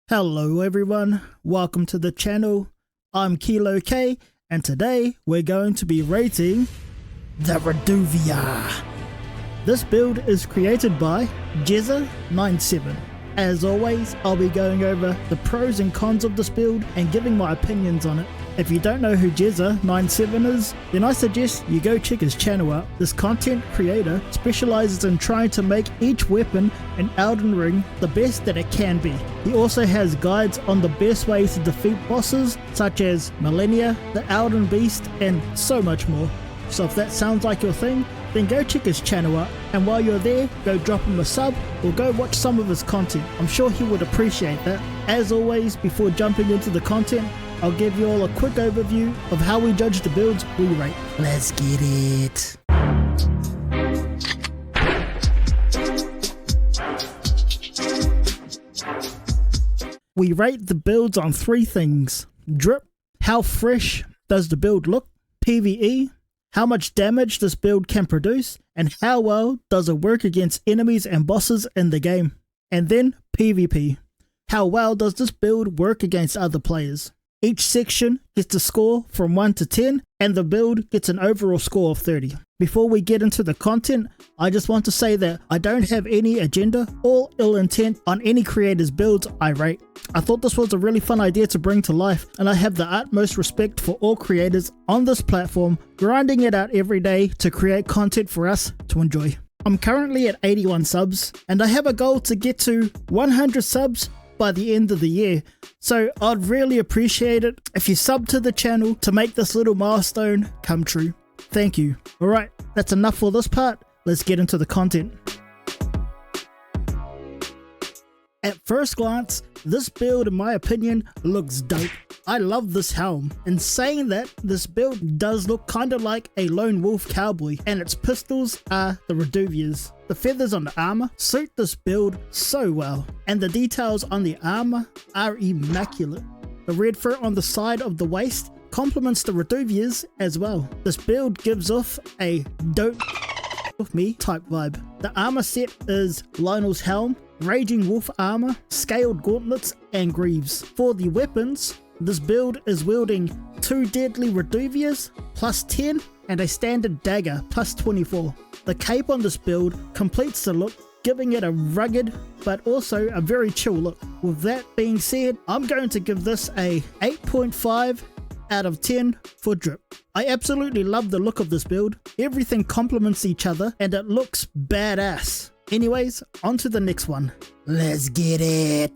Hello everyone, welcome to the channel. I'm KeylowK and today we're going to be rating the REDUVIA. This build is created by Jezza97. As always, I'll be going over the pros and cons of this build and giving my opinions on it. If you don't know who Jezza97 is, then I suggest you go check his channel out. This content creator specializes in trying to make each weapon in Elden Ring the best that it can be. He also has guides on the best ways to defeat bosses such as Millennia, the Elden Beast, and so much more. So if that sounds like your thing, then go check his channel out, and while you're there, go drop him a sub or go watch some of his content. I'm sure he would appreciate that. As always, before jumping into the content, I'll give you all a quick overview of how we judge the builds we rate. Let's get it. We rate the builds on three things: drip, how fresh does the build look, PvE, how much damage this build can produce, and how well does it work against enemies and bosses in the game. And then PvP, how well does this build work against other players. Each section gets a score from 1 to 10 and the build gets an overall score of 30. Before we get into the content, I just want to say that I don't have any agenda or ill intent on any creator's builds I rate. I thought this was a really fun idea to bring to life, and I have the utmost respect for all creators on this platform grinding it out every day to create content for us to enjoy. I'm currently at 81 subs and I have a goal to get to 100 subs by the end of the year, so I'd really appreciate it if you sub to the channel to make this little milestone come true. Thank you. Alright, that's enough for this part, let's get into the content. At first glance, this build in my opinion looks dope. I love this helm. In saying that, this build does look kinda like a lone wolf cowboy, and its pistols are the REDUVIAs. The feathers on the armor suit this build so well, and the details on the armor are immaculate. The red fur on the side of the waist complements the REDUVIAs as well. This build gives off a don't with me type vibe. The armor set is Lionel's helm, Raging Wolf armor, scaled gauntlets, and greaves. For the weapons, this build is wielding 2 deadly REDUVIAs plus 10 and a standard dagger plus 24. The cape on this build completes the look, giving it a rugged but also a very chill look. With that being said, I'm going to give this a 8.5 out of 10 for drip. I absolutely love the look of this build. Everything complements each other and it looks badass. Anyways, on to the next one. Let's get it.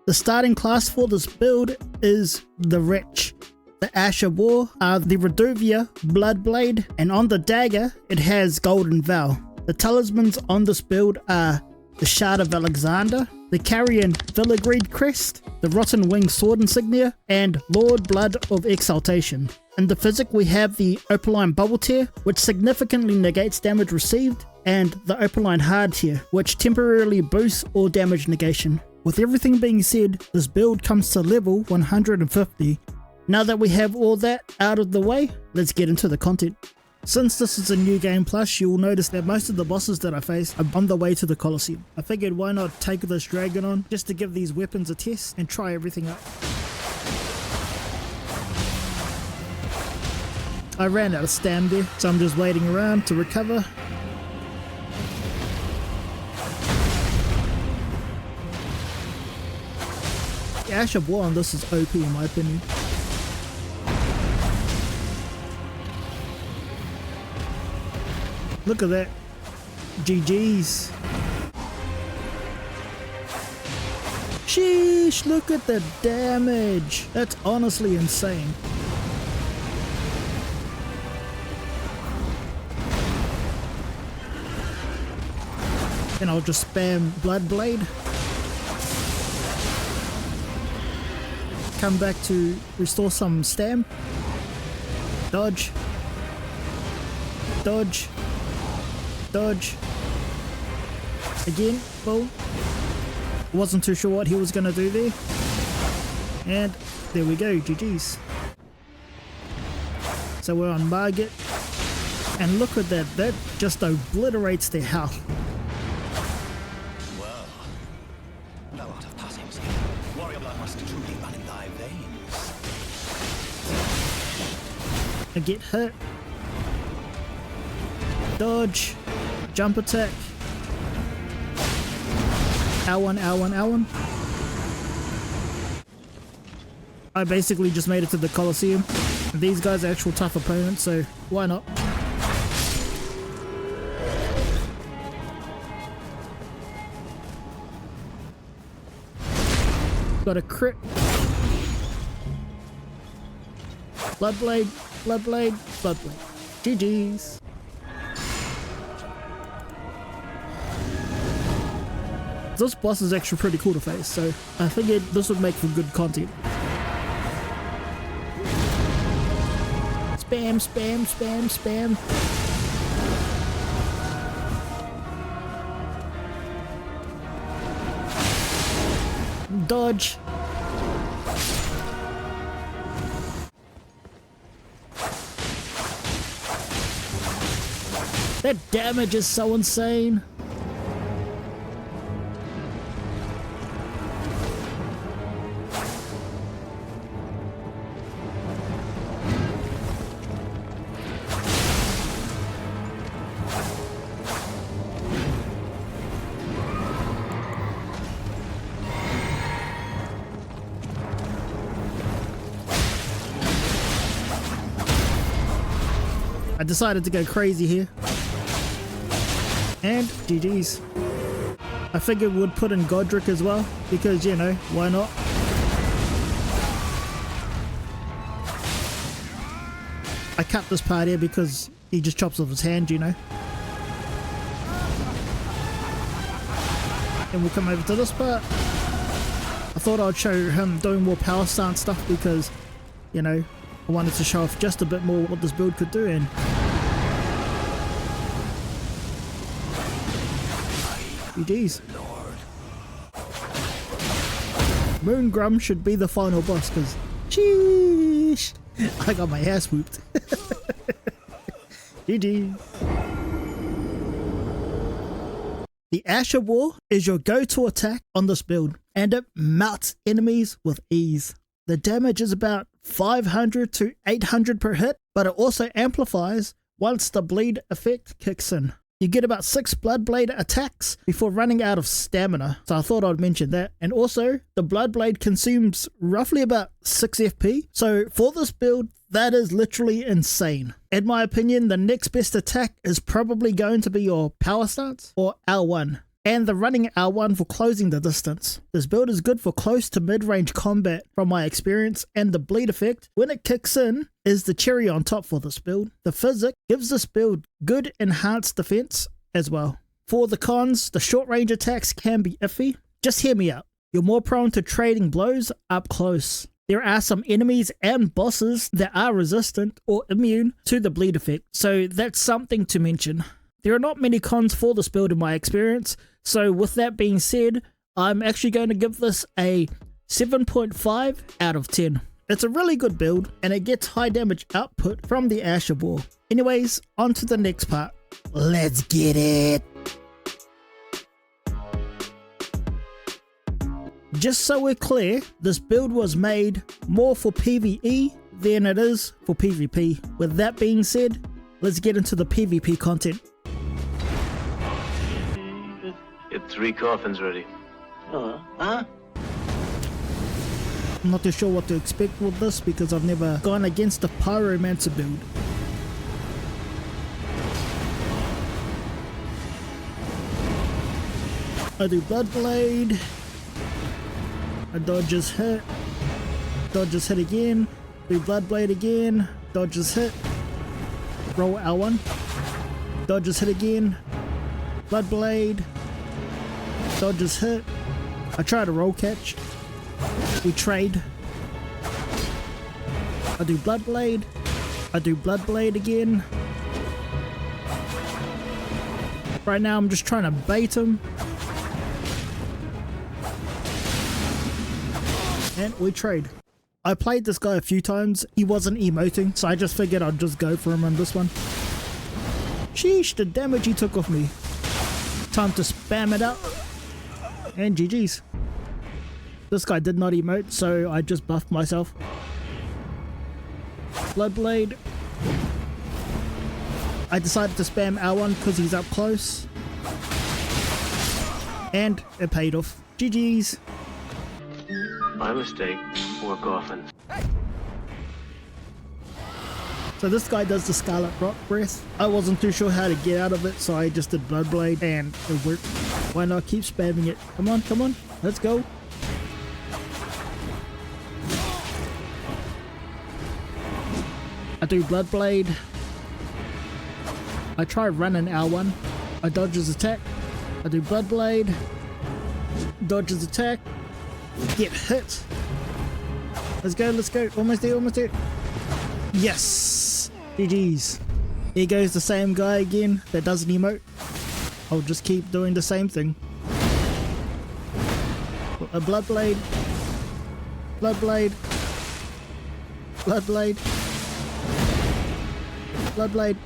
The starting class for this build is the Wretch. The Ash of War are the REDUVIA Bloodblade, and on the dagger it has Golden Vow. The talismans on this build are the Shard of Alexander, the Carrion Filigreed Crest, the Rotten Wing Sword Insignia, and Lord Blood of Exaltation. In the physic we have the Opaline Bubble Tear, which significantly negates damage received, and the Opaline Hard Tear, which temporarily boosts all damage negation. With everything being said, this build comes to level 150. Now that we have all that out of the way, let's get into the content. Since this is a new game plus, you'll notice that most of the bosses that I face are on the way to the Colosseum. I figured why not take this dragon on just to give these weapons a test and try everything out. I ran out of stam there, so I'm just waiting around to recover. The Ash of War on this is OP in my opinion. Look at that. GG's. Sheesh, look at the damage. That's honestly insane. And I'll just spam Bloodblade. Come back to restore some stam. Dodge. Dodge. Dodge. Again, boom. Wasn't too sure what he was gonna do there. And there we go, GG's. So we're on Margit. And look at that, that just obliterates their health. Wow. Thou art of passing skill. Warrior blood must truly run in thy veins. I get hit. Dodge. Jump attack. L1, L1, L1. I basically just made it to the Colosseum. These guys are actual tough opponents, so why not? Got a crit. Bloodblade, Bloodblade, Bloodblade. GG's. This boss is actually pretty cool to face, so I figured this would make for good content. Spam, spam, spam, spam. Dodge. That damage is so insane. I decided to go crazy here. And GG's. I figured we'd put in Godric as well, because, you know, why not? I cut this part here because he just chops off his hand, you know. And we'll come over to this part. I thought I'd show him doing more power stance stuff because, you know, I wanted to show off just a bit more what this build could do. And GG's. Moongrum should be the final boss because, sheesh, I got my ass whooped. GG. The Asher War is your go-to attack on this build, and it melts enemies with ease. The damage is about 500 to 800 per hit, but it also amplifies once the bleed effect kicks in. You get about 6 Bloodblade attacks before running out of stamina, so I thought I'd mention that. And also, the Bloodblade consumes roughly about 6 FP, so for this build, that is literally insane. In my opinion, the next best attack is probably going to be your Power Stance or L1. And the running L1 for closing the distance. This build is good for close to mid-range combat from my experience, and the bleed effect, when it kicks in, is the cherry on top for this build. The physic gives this build good enhanced defense as well. For the cons, the short range attacks can be iffy. Just hear me out. You're more prone to trading blows up close. There are some enemies and bosses that are resistant or immune to the bleed effect, so that's something to mention. There are not many cons for this build in my experience, so with that being said, I'm actually going to give this a 7.5 out of 10. It's a really good build, and it gets high damage output from the Asher Ball. Anyways, on to the next part. Let's get it! Just so we're clear, this build was made more for PvE than it is for PvP. With that being said, let's get into the PvP content. Get 3 coffins ready. I'm not too sure what to expect with this because I've never gone against the Pyromancer build. I do Bloodblade. I dodge his hit. Dodge his hit again. Do Bloodblade again. Dodge his hit. Roll L1. Dodge his hit again. Bloodblade. Dodge his hit. I try to roll catch. We trade. I do Bloodblade. I do Bloodblade again. Right now I'm just trying to bait him. And we trade. I played this guy a few times. He wasn't emoting, so I just figured I'd just go for him on this one. Sheesh, the damage he took off me. Time to spam it out. And GG's. This guy did not emote, so I just buffed myself. Bloodblade. I decided to spam R1 because he's up close. And it paid off. GG's. My mistake. 4 coffins. So this guy does the Scarlet Rock Breath. I wasn't too sure how to get out of it, so I just did Bloodblade and it worked. Why not keep spamming it? Come on, come on. Let's go. I do Bloodblade. I try running R1. I dodge his attack. I do Bloodblade. Dodge his attack. Get hit. Let's go, let's go. Almost there, almost there. Yes! GG's. Here goes the same guy again that doesn't emote. I'll just keep doing the same thing. A Bloodblade. Bloodblade. Bloodblade. Bloodblade.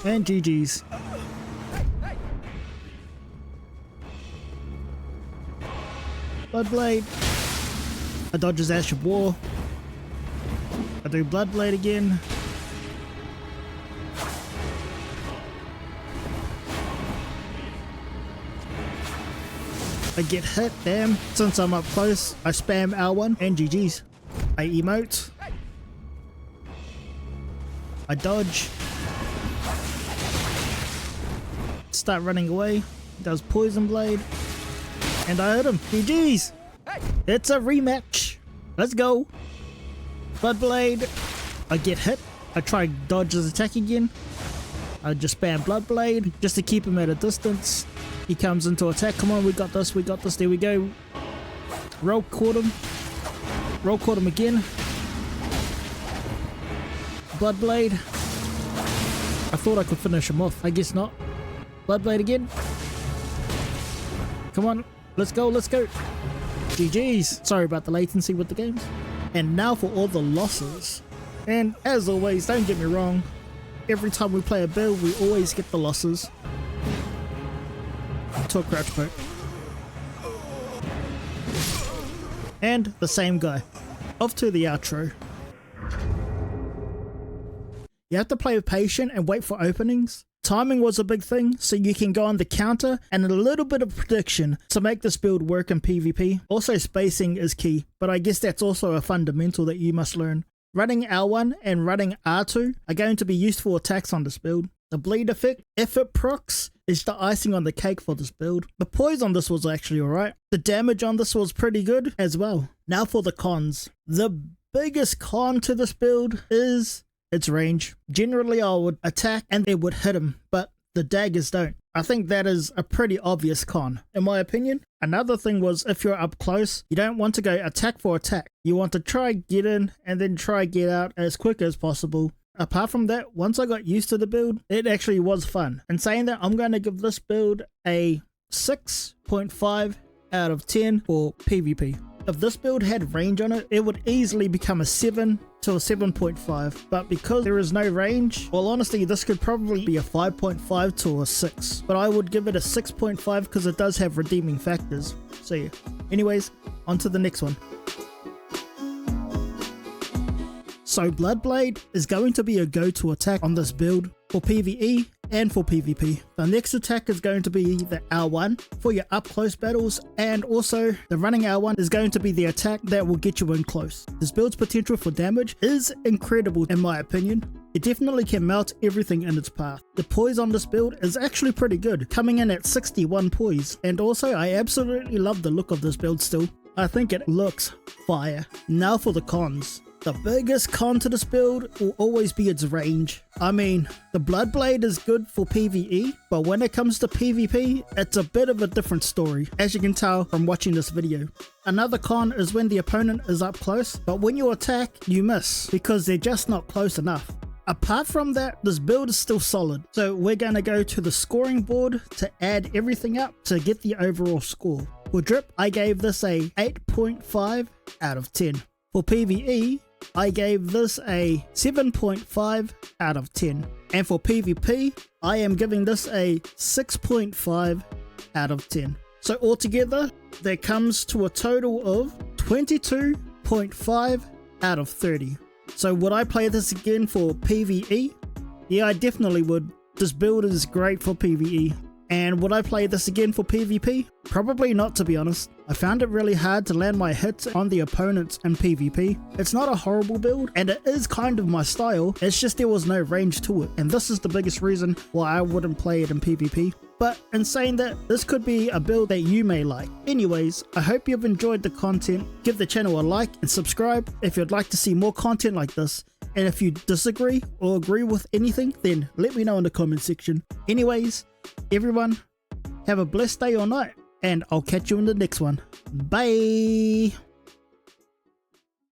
And GG's. Bloodblade. I dodge his Ash of War. I do Bloodblade again. I get hit, damn. Since I'm up close, I spam R1 and GG's. I emote. I dodge. Start running away. Does Poison Blade. And I hit him. GG's. It's a rematch. Let's go. Bloodblade. I get hit. I try dodge his attack again. I just spam Bloodblade just to keep him at a distance. He comes into attack. Come on, we got this, we got this. There we go. Roll caught him. Roll caught him again. Bloodblade. I thought I could finish him off. I guess not. Bloodblade again. Come on, let's go, let's go. GG's. Sorry about the latency with the games. And now for all the losses. And as always, don't get me wrong, every time we play a build, we always get the losses. To a crouch poke. And the same guy. Off to the outro. You have to play patient and wait for openings. Timing was a big thing, so you can go on the counter and a little bit of prediction to make this build work in PvP. Also spacing is key, but I guess that's also a fundamental that you must learn. Running R1 and running R2 are going to be useful attacks on this build. The bleed effect, if it procs, is the icing on the cake for this build. The poise on this was actually alright. The damage on this was pretty good as well. Now for the cons. The biggest con to this build is its range. Generally I would attack and it would hit him, but the daggers don't. I think that is a pretty obvious con, in my opinion. Another thing was if you're up close, you don't want to go attack for attack. You want to try get in and then try get out as quick as possible. Apart from that, once I got used to the build, it actually was fun. And saying that, I'm going to give this build a 6.5 out of 10 for PvP. If this build had range on it, it would easily become a 7 to a 7.5. But because there is no range, well honestly, this could probably be a 5.5 to a 6. But I would give it a 6.5 because it does have redeeming factors. So yeah. Anyways, on to the next one. So Bloodblade is going to be a go-to attack on this build for PvE and for PvP. The next attack is going to be the R1 for your up-close battles, and also the running R1 is going to be the attack that will get you in close. This build's potential for damage is incredible in my opinion. It definitely can melt everything in its path. The poise on this build is actually pretty good, coming in at 61 poise, and also I absolutely love the look of this build still. I think it looks fire. Now for the cons. The biggest con to this build will always be its range. I mean, the Bloodblade is good for PvE, but when it comes to PvP, it's a bit of a different story, as you can tell from watching this video. Another con is when the opponent is up close, but when you attack, you miss, because they're just not close enough. Apart from that, this build is still solid, so we're going to go to the scoring board to add everything up to get the overall score. For Drip, I gave this a 8.5 out of 10. For PvE, I gave this a 7.5 out of 10. And for PvP, I am giving this a 6.5 out of 10. So altogether, that comes to a total of 22.5 out of 30. So would I play this again for PvE? Yeah, I definitely would. This build is great for PvE. And would I play this again for PvP? Probably not, to be honest. I found it really hard to land my hits on the opponents in PvP. It's not a horrible build, and it is kind of my style, it's just there was no range to it, and this is the biggest reason why I wouldn't play it in PvP. But in saying that, this could be a build that you may like. Anyways, I hope you've enjoyed the content. Give the channel a like and subscribe if you'd like to see more content like this. And if you disagree or agree with anything, then let me know in the comment section. Anyways, everyone, have a blessed day or night, and I'll catch you in the next one. Bye!